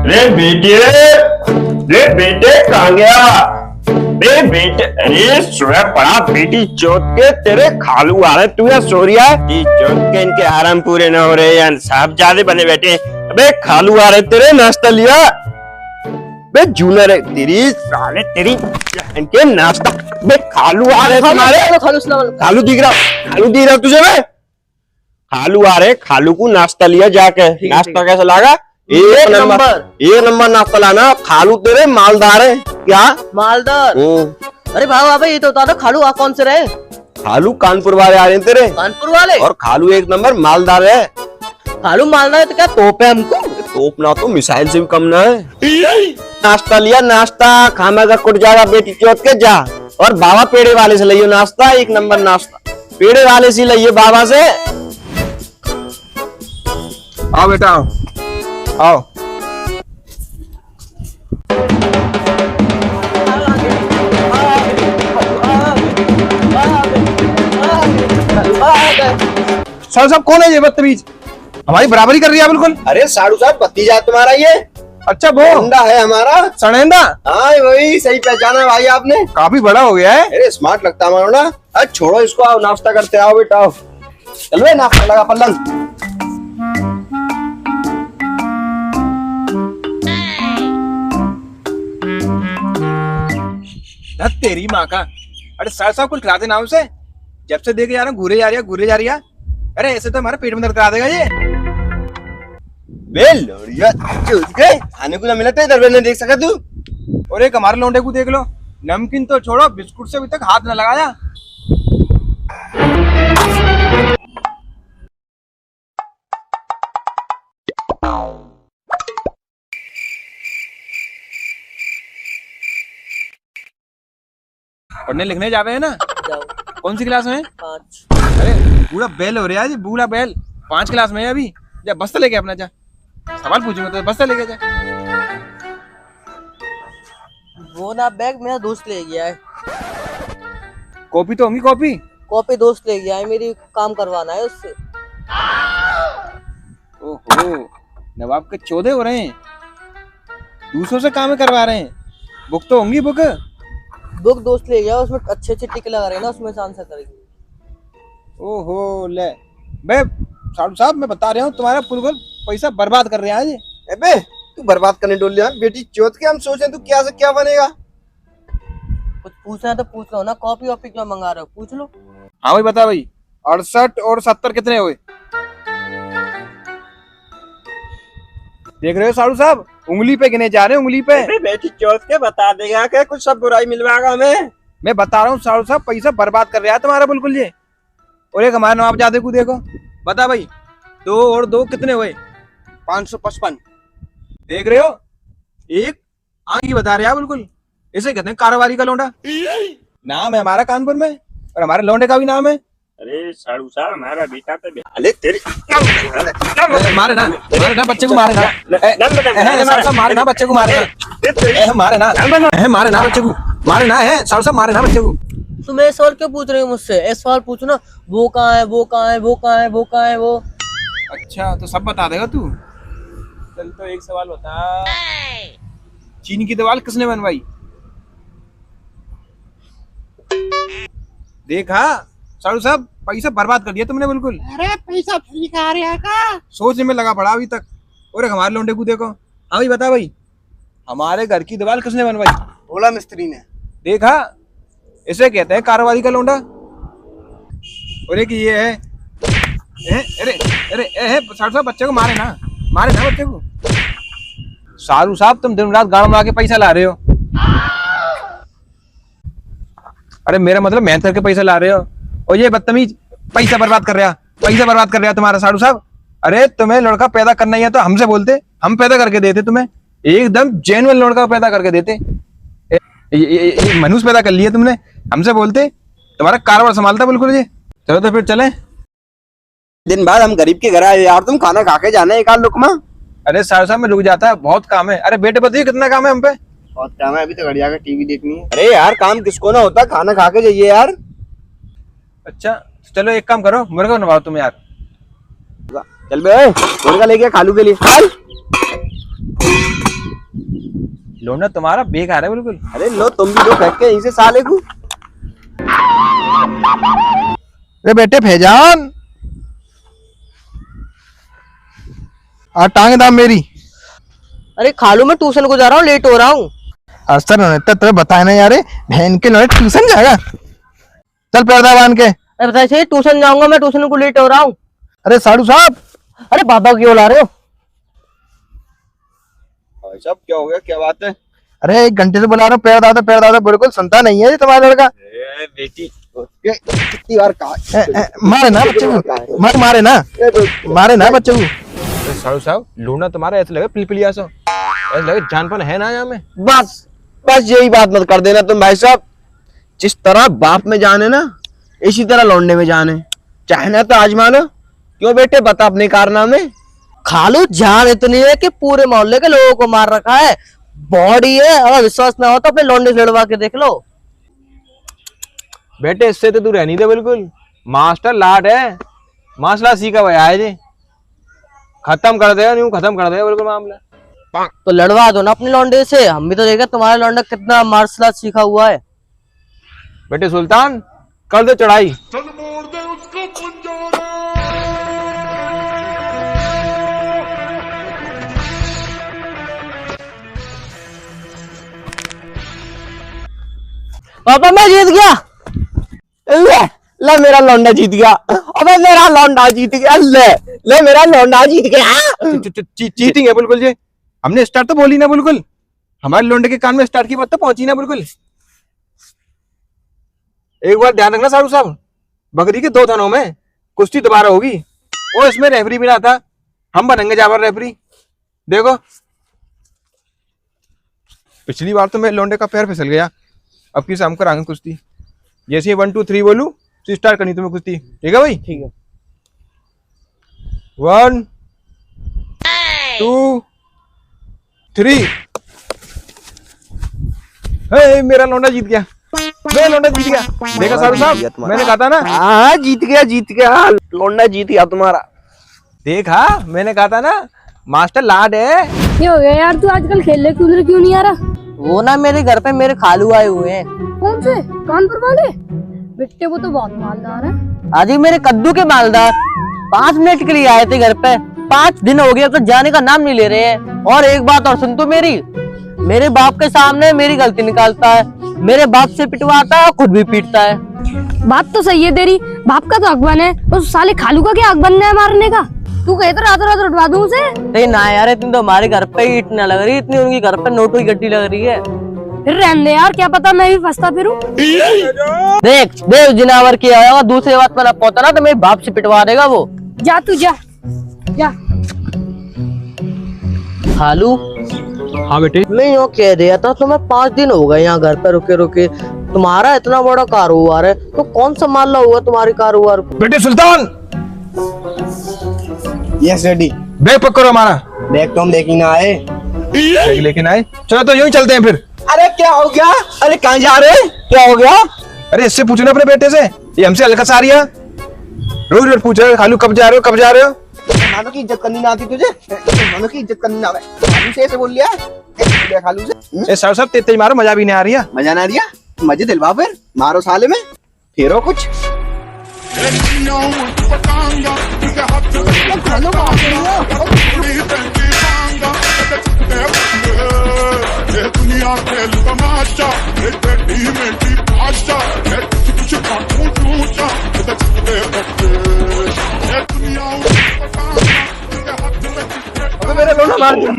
अरे बेटे, रे बेटे कहाँ गया? बे बेटे, अरे सोया पड़ा बेटी चौथ के तेरे खालू आ रहे, तू यहाँ सो रहा है? चौथ के इनके आराम पूरे न हो रहे यार, साहब ज्यादा बने बैठे। अबे खालू आ रहे तेरे, नाश्ता लिया? बे जूनर है तेरी साले, तेरी इनके नाश्ता। बे खालू आ रहे तुम्हारे, खालू दिख रहा तुझे? बे खालू आ रहे, खालू को नाश्ता लिया जाके। नाश्ता कैसा लगा? एक नंबर नाश्ता लाना। खालू तेरे मालदार है क्या? मालदार? अरे भाई ये तो बता दो, खालू आ कौन से रहे? खालू कानपुर वाले आ रहे हैं तेरे। कानपुर वाले? और खालू एक नंबर मालदार है। खालू मालदार है तो क्या तोप है हमको? तोप ना तो मिसाइल से भी कम ना है। नाश्ता लिया, नाश्ता खाना का कुट जाएगा बेटी चौथ के जा। और बाबा पेड़े वाले से लियो नाश्ता, एक नंबर नाश्ता पेड़े वाले से लियो बाबा से। आओ बेटा आओ आओ। साहब साहब कौन है ये बदतमीज? हमारी बराबरी कर रही है बिल्कुल। अरे साड़ू साहब भतीजा तुम्हारा ये? अच्छा वो सड़ेंदा है हमारा। सड़ेंदा? हाँ वही, सही पहचाना भाई आपने। काफी बड़ा हो गया है। अरे स्मार्ट लगता है हमारा ना। अरे छोड़ो इसको, आओ नाश्ता करते, आओ बेटा आओ। चल बे नाश्ता लगा पलंग। तेरी माँ का। अरे साहब साहब कुछ खिलाते नाम से, जब से देखे जा रहा हूँ घूरे जा रही है। अरे ऐसे तो हमारे पेट में दर्द करा देगा ये। बे लोड़िया खाने को ना मिला तो इधर नहीं देख सका तू? और एक हमारे लौंडे को देख लो, नमकीन तो छोड़ो बिस्कुट से अभी तक हाथ न लगाया। पढ़ने लिखने जावे है ना? कौन सी क्लास में? 5। अरे बूढ़ा बैल हो रहा है जी, बूढ़ा बैल 5 क्लास में है अभी। जा बस्ता लेके अपना जा, सवाल पूछूंगा तो बस्ता लेके जा। वो ना बैग मेरा दोस्त ले गया है। कॉपी तो होंगी? कॉपी दोस्त ले गया है, मेरी काम करवाना है उससे। ओहो, नवाब के चौधे हो रहे हैं, दूसरों से काम करवा रहे हैं। बुक तो होंगी? बुक दोस्त ले गया, उसमें अच्छे टिक लगा रहे हैं ना, उसमें से आंसर करेंगे। ओहो ले बे साहब साहब, मैं बता रहा हूँ तुम्हारा बिल्कुल पैसा बर्बाद कर रहे हैं आज। अबे तू बर्बाद करने डोल लिया बेटी चौथ के। हम सोचे तू क्या से क्या बनेगा। कुछ पूछना है तो पूछ लो ना, कॉपी वॉपी क्यों मंगा रहे हो, पूछ लो। हाँ भाई बता भाई, 68 और 70 कितने हुए? देख रहे हो साड़ू साहब, उंगली पे गिने जा रहे हैं, उंगली पे। बेटी चौथ के बता देगा क्या कुछ सब बुराई मिलवाएगा हमें? मैं बता रहा हूँ साड़ू साहब, पैसा बर्बाद कर रहा है तुम्हारा बिल्कुल ये। और एक हमारे नवाबजादे को देखो, बता भाई 2 और 2 कितने हुए? 555। देख रहे हो, एक आगे बता रहे हैं बिल्कुल। इसे कहते हैं कारोबारी का लौंडा। नाम है हमारा कानपुर में, और हमारे लौंडे का भी नाम है। अरे साड़ू साहब हमारा बेटा तो अरे तेरी मारे ना बच्चे को, मारे ना मारे ना बच्चे को, मारे ना बच्चे को, मारे ना है साड़ू साहब, मारे ना बच्चे को। तुम ये सवाल क्यों पूछ रहे हो मुझसे? ये सवाल पूछो ना, वो कहाँ है, वो कहाँ है, वो कहाँ है, वो कहाँ है वो। अच्छा तो सब बता देगा तू? चल तो एक सवाल बता, चीन की दीवार किसने बनवाई? देखा साड़ू साहब, पैसा बर्बाद कर दिया तुमने बिल्कुल। अरे पैसा फ्री का आ रहा का? सोचने में लगा पड़ा अभी तक। और एक हमारे लौंडे को देखो। हाँ भाई बता भाई, हमारे घर की दीवार किसने बनवाई? भोला मिस्त्री ने। देखा, इसे कहते हैं कारोबारी का लौंडा। और एक ये है, अरे अरे साड़ू साहब बच्चे को मारे ना बच्चे को। साड़ू साहब तुम दिन रात गाड़ मार के पैसा ला रहे हो। अरे मेरा मतलब मेहनत करके पैसा ला रहे हो, और ये बदतमीज पैसा बर्बाद कर रहा तुम्हारा साड़ू साहब। अरे तुम्हें लड़का पैदा करना ही है तो हमसे बोलते, हम पैदा करके देते तुम्हें, एकदम जेन्युइन लड़का पैदा करके देते। ये मनुष्य पैदा कर लिया तुमने, हमसे बोलते, तुम्हारा कारोबार संभालता बिल्कुल ये। चलो तो फिर चले। दिन बाद हम गरीब के घर आए यार, तुम खाना खा के जाना एक आध लुकमा। अरे साहब साहब में रुक जाता है, बहुत काम है। अरे बेटे बताइए कितना काम है हम पे? बहुत काम है, अभी तो घड़िया का टीवी देखनी है। अरे यार काम किसको ना होता, खाना खा के जाइए यार। अच्छा चलो एक काम करो, मुर्गा बनवाओ तुम यार। चल बे मुर्गा लेके खालू के लिए। लौंडा तुम्हारा बेकार है बिल्कुल। अरे लो तुम भी दो फेंक के यहीं से साले को। अरे बेटे फैजान, आ टांग दाम मेरी। अरे खालू मैं ट्यूशन को जा रहा हूँ, लेट हो रहा हूँ। अस्तर रहता तुम्हें बताया ना यार, बहन के लौंडे ट्यूशन जाएगा। चल पर्दा बांध के। अरे बताइए सही, ट्यूशन जाऊंगा मैं, ट्यूशन को लेट हो रहा हूँ। अरे साधु साहब, अरे बाबा क्यों ला रहे हो? भाई साहब क्या हो गया, क्या बात है? अरे 1 घंटे से बुला रहा हूँ, पैर दादा बिल्कुल सुनता नहीं है ये तुम्हारा लड़का। बेटी कितनी बार कहा, मारे ना बच्चे को, मारे ना बच्चे को। साधु साहब लूना तुम्हारा ऐसे लगे पिलपिलिया सा, ऐसे लगे जानपन है ना यहाँ में। बस बस यही बात मत कर देना तुम भाई साहब। जिस तरह बाप में जाने ना, इसी तरह लौंडे में जाने। चाहना तो आजमा लो। क्यों बेटे, बता अपने कारनामे। खालू जान इतनी है कि पूरे मोहल्ले के लोगों को मार रखा है। बॉडी है, अगर विश्वास ना हो तो अपने लौंडे से लड़वा के देख लो। बेटे इससे तो तू रह नहीं दे बिल्कुल, मास्टर लाट है, मार्शल आर्ट सीखा हुआ है जी। खत्म कर देगा, न्यू खत्म कर देगा बिल्कुल मामला। तो लड़वा दो ना अपने लौंडे से, हम भी तो देखें तुम्हारा लौंडा कितना मार्शल आर्ट सीखा हुआ है। बेटे सुल्तान कर दो चढ़ाई। पापा मैं जीत गया। ले मेरा लौंडा जीत गया। अबे मेरा लौंडा जीत गया। ले मेरा लौंडा जीत गया। चीटिंग है बिल्कुल जी। हमने स्टार्ट तो बोली ना बिल्कुल, हमारे लोंडे के कान में स्टार्ट की बात तो पहुंची ना बिल्कुल। एक बार ध्यान रखना साधु साहब, बकरी के 2 थानों में कुश्ती दोबारा होगी। वो इसमें रेफरी भी ना था, हम बनेंगे जाबर रेफरी। देखो पिछली बार तो मेरे लोंडे का पैर फिसल गया, अब की शाम करांगे कुश्ती। जैसे 1 2 3 बोलूं तो स्टार्ट करनी तुम्हें कुश्ती, ठीक है भाई? ठीक है। 1 2 3। मेरा लौंडा जीत गया, मेरा लौंडा जीत गया। देखा साधु साहब, मैंने कहा था ना। हाँ जीत गया लौंडा जीत गया तुम्हारा। देखा मैंने कहा था ना, मास्टर लाड है। क्या हो गया यार, तू आजकल खेलने कूदने क्यों नहीं आ रहा? वो ना मेरे घर पे मेरे खालू आए हुए हैं। कौन से? कानपुर वाले? बेटे वो तो बहुत मालदार है। आज ही मेरे कद्दू के मालदार 5 मिनट के लिए आए थे घर पे, 5 दिन हो गए तो जाने का नाम नहीं ले रहे हैं। और एक बात और सुन तो मेरे बाप के सामने मेरी गलती निकालता है, मेरे बाप से पिटवाता है और खुद भी पीटता है। बात तो सही है तेरी, बाप का तो हक बन है, उस साले खालू का क्या हक बनना है मारने का? तू कहे तो रातों रात उठवा दूं उसे। नहीं ना यार, इतनी तो हमारे घर पे ही इतना लग रही है, इतनी उनकी घर पे नोटों की गड्डी लग रही है। फिर रहने दे यार, क्या पता मैं भी फंसता फिरूं। देख जिनावर किया होगा, दूसरी बात पर पहुंचा ना तो मेरे बाप से पिटवा देगा वो। जा तू जा। खालू हाँ बेटे, मैं यूँ कह दिया था तुम्हें, 5 दिन हो गए यहाँ घर पे रुके रुके। तुम्हारा इतना बड़ा कारोबार है तो कौन संभाल रहा होगा तुम्हारे कारोबार को? बेटे सुल्तान, यस रेडी। बैग पकड़ो हमारा। देख तुम लेकिन ना आए। बैग लेकिन आए, चलो तो यूं ही चलते हैं फिर। अरे क्या हो गया? अरे कहाँ जा रहे? क्या हो गया? अरे इससे पूछना अपने बेटे से, ये हमसे हल्का सा रही है। रोज रोज पूछ रहे हो खालू कब जा रहे हो, कब जा रहे हो? मेहमानों की इज्जत करनी ना आती तुझे? मेहमानों की इज्जत करनी ना आवे। खालू से ऐसे बोल लिया? ऐसे बोल लिया खालू से? ए साहब साहब तेज मारो, मजा भी नहीं आ रही है। मजा ना दिया? मजे दिलवा फिर, मारो साले में, फेरो कुछ। मेरा लोना मार दिया।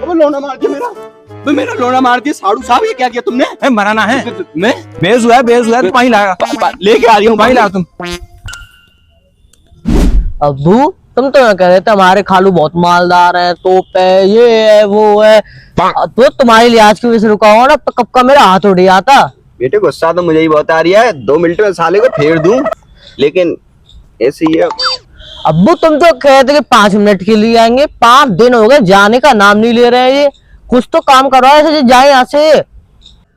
अबे लोना मार दिया मेरा। अबे मेरा लोना मार दिया साड़ू साहब, ये क्या किया तुमने? मराना है, मैं बेज हुआ है तो पानी लाया, लेके आ रही हूँ, पानी लाया तुम। अब्बू तुम तो कह रहे थे हमारे खालू बहुत मालदार है, तोप है, ये है वो है, तो तुम्हारी लिहाज की वजह से रुका हुआ ना, तो कब का मेरा हाथ उड़ गया था। बेटे गुस्सा तो मुझे ही बहुत आ रही है, 2 मिनट में साले को फेर दूं, लेकिन ऐसे ही है। अब्बू तुम तो कह रहे थे कि 5 मिनट के लिए आएंगे, 5 दिन हो गए जाने का नाम नहीं ले रहे हैं। ये कुछ तो काम करो ऐसे जाए यहाँ से।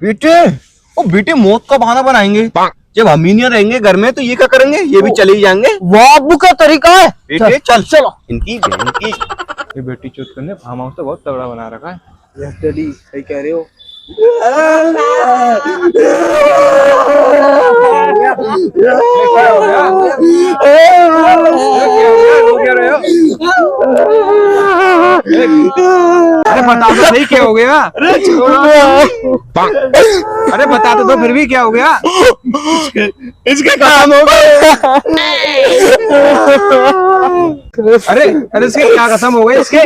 बेटे मौत का बहाना बनाएंगे, जब हम ही नहीं रहेंगे घर में तो ये क्या करेंगे? ये भी चले ही जाएंगे। वो अब्बू का तरीका है। बेटे चल चलो। इनकी बहन की। ये बेटी चूत करने फार्म हाउस तो बहुत तगड़ा बना रखा है। डैडी सही कह रहे हो। अरे बता दो सही क्या हो गया? अरे बता तो फिर भी क्या हो गया? इसके काम हो गए। अरे अरे इसके क्या खत्म हो गए इसके?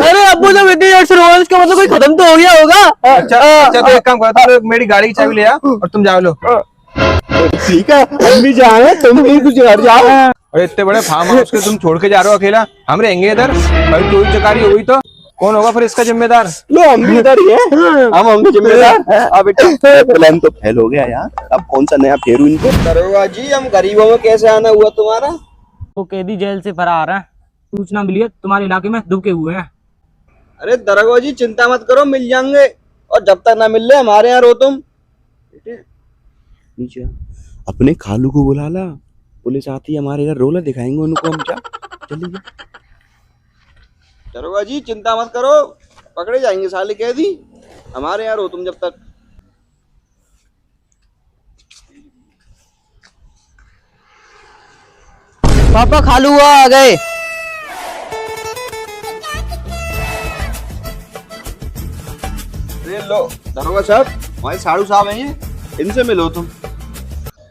अरे अब्बू जब इतनी देर से रोज का मतलब कोई खत्म तो हो गया होगा। अच्छा अच्छा तो एक काम करो, तुम मेरी गाड़ी की चाबी ले आओ और तुम जाओ लो। ठीक है, हम भी जाए, तुम भी कुछ घर जाओ। अरे इतने बड़े फार्म हाउस के तुम छोड़ के जा रहे हो अकेला, हम रहेंगे इधर। भाई चोरी चकारी हुई तो कौन होगा फिर इसका जिम्मेदार? लो हम भी इधर ही हैं, हम होंगे जिम्मेदार। अब बेटा प्लान तो फेल हो गया यार, अब कौन सा नया फेरू इनको। दरोगा जी, हम गरीबों में कैसे आना हुआ तुम्हारा? वो कैदी जेल से फरार है, सूचना मिली है तुम्हारे इलाके में दुबके हुए हैं। अरे दरोगा जी चिंता मत करो, मिल जाएंगे, और जब तक ना मिल रहे हमारे यहाँ रहो तुम। नीचे अपने खालू को बुला ला, पुलिस आती है हमारे घर, रोला दिखाएंगे उनको हम। क्या चलिए दरोगा जी चिंता मत करो, पकड़े जाएंगे साले कैदी, हमारे यहाँ रहो तुम जब तक। पापा खालू हुआ आ गए। अरे लो दरोगा साहब, हमारे साड़ू साहब हैं ये, इनसे मिलो तुम।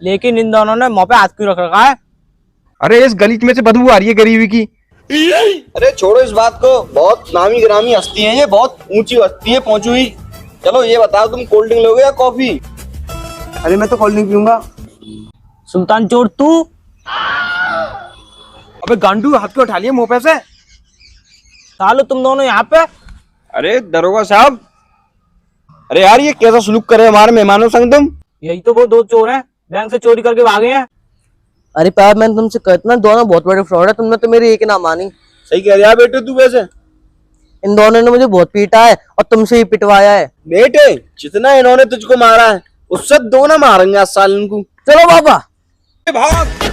लेकिन इन दोनों ने मुंह पे हाथ क्यों रख रखा है? अरे इस गलीच में से बदबू आ रही है गरीबी की। अरे छोड़ो इस बात को, बहुत नामी गिरामी हस्ती है ये, बहुत ऊंची हस्ती है पहुंची हुई। चलो ये बताओ तुम कोल्ड ड्रिंक लोगे या कॉफी? अरे मैं तो कोल्ड ड्रिंक पीऊंगा। सुल्तान चोर तू? अबे गांडू हाथ को उठा लिया मुंह पे से। सालो तुम दोनों यहाँ पे? अरे दरोगा साहब, अरे यार ये कैसा सलूक करे हमारे मेहमानों संग तुम? यही तो वो दो चोर हैं, बैंक से चोरी करके भागे हैं। अरे पापा मैंने तुमसे कहता ना, दोनों बहुत बड़े फ्रॉड है, तुमने तो मेरी एक ना मानी। सही कह रहा बेटे तू। वैसे इन दोनों ने मुझे बहुत पीटा है और तुमसे ही पिटवाया है। बेटे जितना इन्होंने तुझको मारा है उससे दो ना मारेंगे आज साल इनको। चलो पापा। भाग।